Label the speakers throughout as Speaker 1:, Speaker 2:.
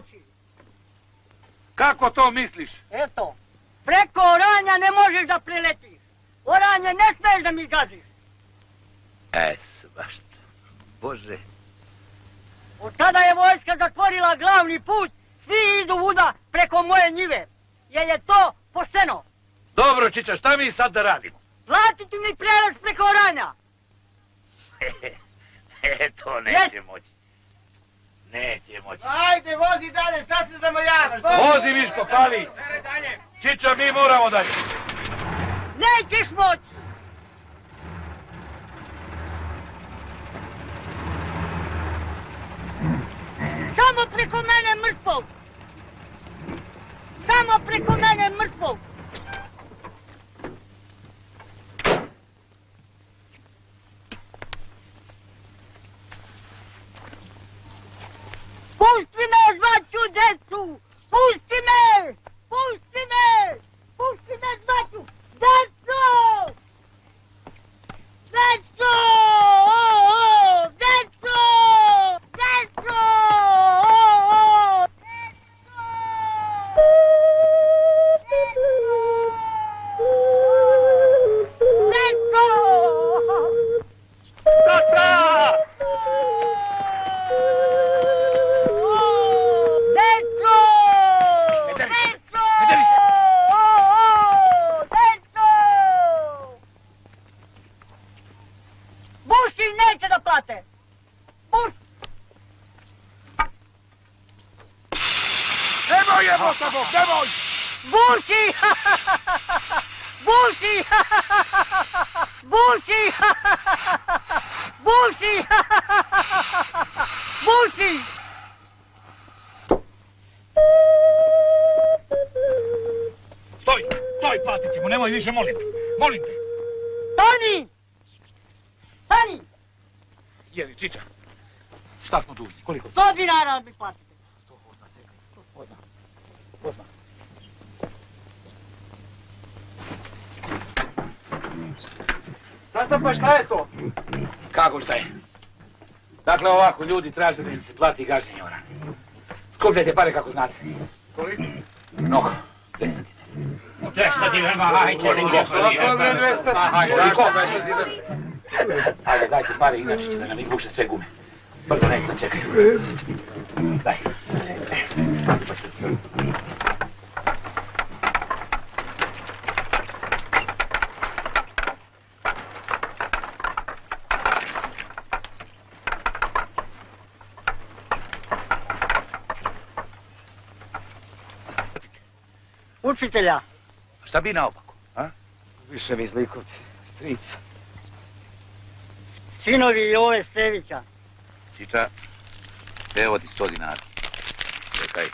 Speaker 1: moći.
Speaker 2: Kako to misliš?
Speaker 1: Eto, preko oranja ne možeš da priletiš. Oranje ne smiješ da mi gaziš.
Speaker 2: Svašta. Bože.
Speaker 1: Od tada je vojska zatvorila glavni put, svi idu vuda preko moje njive. Jer je to pošteno.
Speaker 2: Dobro, Čiča, šta mi sad da radimo?
Speaker 1: Platiti mi prelaz preko oranja.
Speaker 2: To neće moći. Neće moći.
Speaker 3: Ajde, vozi dalje, šta se zamajavaš?
Speaker 2: Vozi, Miško, pali. Čiča, mi moramo dalje.
Speaker 1: Nećeš moći. Samo preko mene mrtvog. Samo preko mene mrtvog. Pusti me, zvaću decu! Pusti me! Pusti me! Pusti me, zvaću! Deco! Deco! Deco! Deco! Deco!
Speaker 2: Tata!
Speaker 1: Neće da plate! Buš!
Speaker 2: Nemoj, jebota Bog, nemoj!
Speaker 1: Buši! Buši! Buši! Buši! Buši!
Speaker 2: Stoj, platit ćemo, nemoj više, molim te.
Speaker 1: Stani! Stani!
Speaker 2: Jeli, Čiča, šta smo dužni, koliko?
Speaker 1: 100 dinara mi platite.
Speaker 2: 100, odmah.
Speaker 3: Tata, pa šta je to?
Speaker 2: Kako šta je? Dakle, ovako, ljudi traže da im se plati gaženje orana. Skupljajte pare kako znate.
Speaker 3: Koliko?
Speaker 2: Mnogo, 200 dinara.
Speaker 4: 200 dinara, hajde.
Speaker 2: Ajde, dajte pare, inače će da nam izbuše sve gume. Brzo, nek nam čekaju. Daj.
Speaker 1: Učitelja.
Speaker 2: Šta bi naopako, a?
Speaker 3: Više mi zlikovci, strica.
Speaker 1: Sinovi Jove Stevića.
Speaker 2: Čiča, evo ti 100 dinara. Čekaj.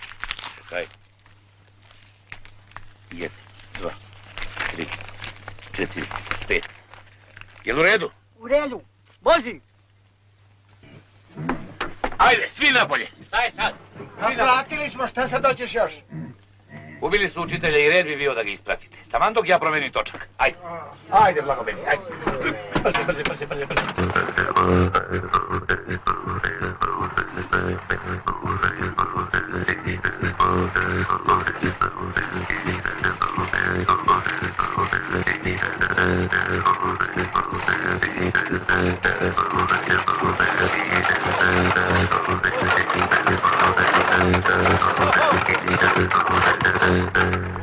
Speaker 2: 1, 2, 3, 4, 5. Jel u redu?
Speaker 1: U redu. Boži.
Speaker 2: Ajde, svi napolje.
Speaker 4: Šta je sad?
Speaker 3: Naplatili smo, šta sad hoćeš još?
Speaker 2: Ubili su učitelja i red bi bio da ga ispratite. Taman dok ja promenim točak. Ajde. Ajde, blago meni, ajde. Brže.
Speaker 5: Thank you.